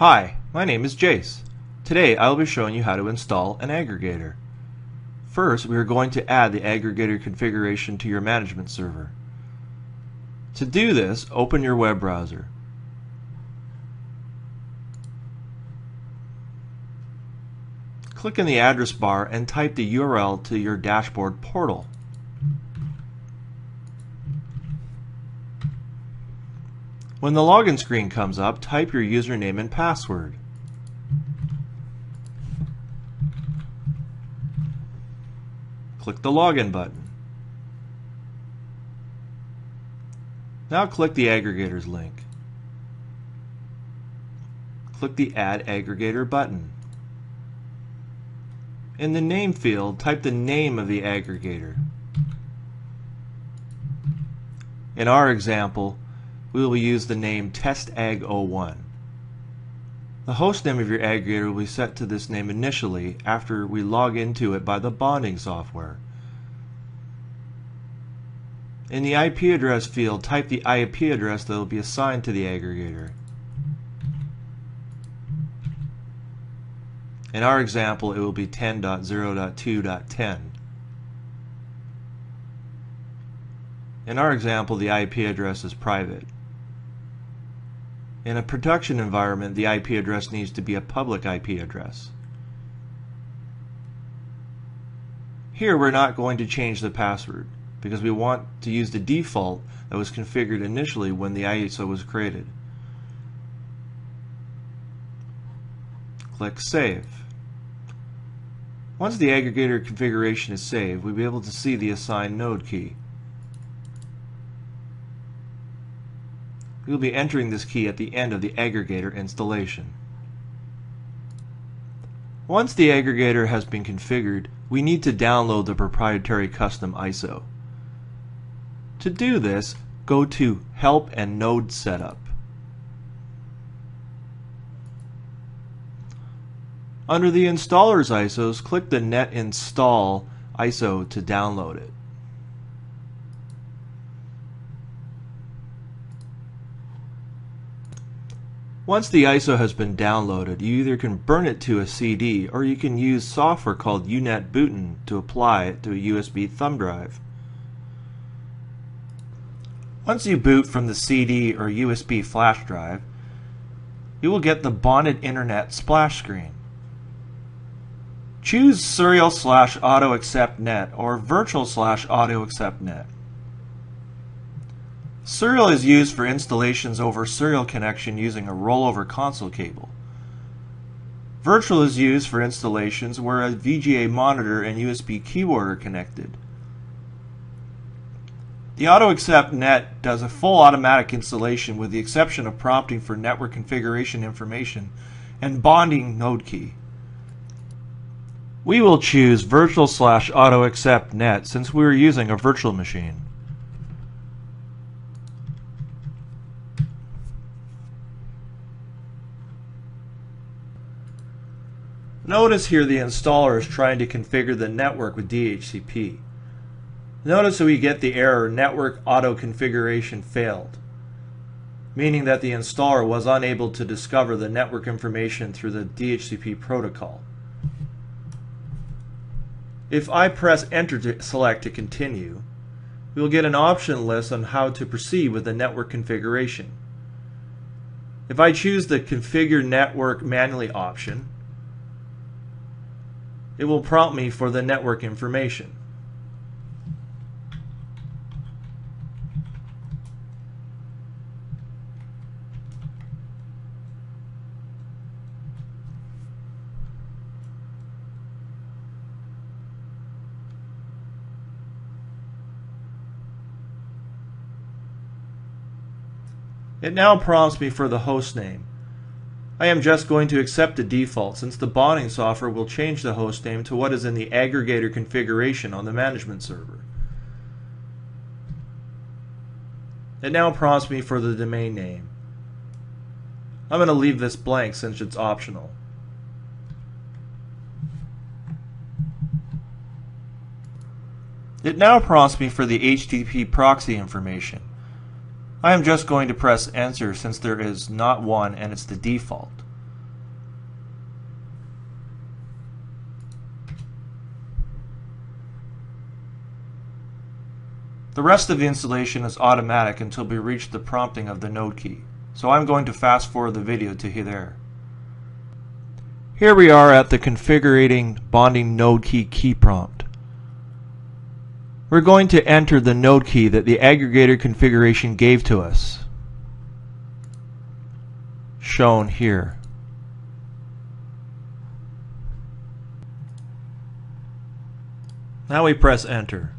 Hi, my name is Jace. Today I will be showing you how to install an aggregator. First, we are going to add the aggregator configuration to your management server. To do this, open your web browser. Click in the address bar and type the URL to your dashboard portal. When the login screen comes up, type your username and password. Click the login button. Now click the aggregators link. Click the Add Aggregator button. In the name field, type the name of the aggregator. In our example, we will use the name TestAg01. The host name of your aggregator will be set to this name initially after we log into it by the bonding software. In the IP address field, type the IP address that will be assigned to the aggregator. In our example, it will be 10.0.2.10. In our example, the IP address is private. In a production environment, the IP address needs to be a public IP address. Here we're not going to change the password because we want to use the default that was configured initially when the ISO was created. Click Save. Once the aggregator configuration is saved, we'll be able to see the assigned node key. We will be entering this key at the end of the aggregator installation. Once the aggregator has been configured, we need to download the proprietary custom ISO. To do this, go to Help and Node Setup. Under the installer's ISOs, click the Net Install ISO to download it. Once the ISO has been downloaded, you either can burn it to a CD or you can use software called UNetbootin to apply it to a USB thumb drive. Once you boot from the CD or USB flash drive, you will get the bonded internet splash screen. Choose serial/auto-accept-net or virtual/auto-accept-net. Serial is used for installations over serial connection using a rollover console cable. Virtual is used for installations where a VGA monitor and USB keyboard are connected. The auto-accept-net does a full automatic installation with the exception of prompting for network configuration information and bonding node key. We will choose virtual/auto-accept-net since we are using a virtual machine. Notice here the installer is trying to configure the network with DHCP. Notice that we get the error Network Auto Configuration Failed, meaning that the installer was unable to discover the network information through the DHCP protocol. If I press Enter to select to continue, we will get an option list on how to proceed with the network configuration. If I choose the Configure Network Manually option, it will prompt me for the network information. It now prompts me for the host name. I am just going to accept the default since the bonding software will change the host name to what is in the aggregator configuration on the management server. It now prompts me for the domain name. I'm going to leave this blank since it's optional. It now prompts me for the HTTP proxy information. I am just going to press enter since there is not one and it's the default. The rest of the installation is automatic until we reach the prompting of the node key. So I'm going to fast forward the video to there. Here we are at the configuring bonding node key prompt. We're going to enter the node key that the aggregator configuration gave to us, shown here. Now we press enter.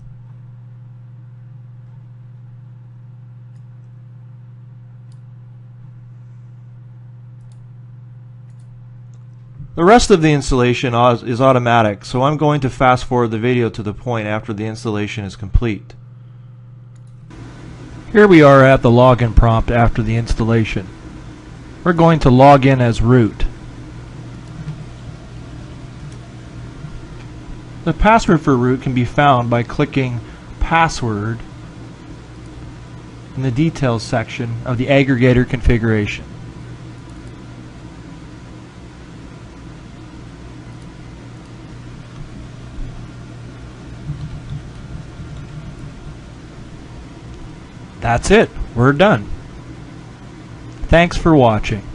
The rest of the installation is automatic, so I'm going to fast forward the video to the point after the installation is complete. Here we are at the login prompt after the installation. We're going to log in as root. The password for root can be found by clicking password in the details section of the aggregator configuration. That's it. We're done. Thanks for watching.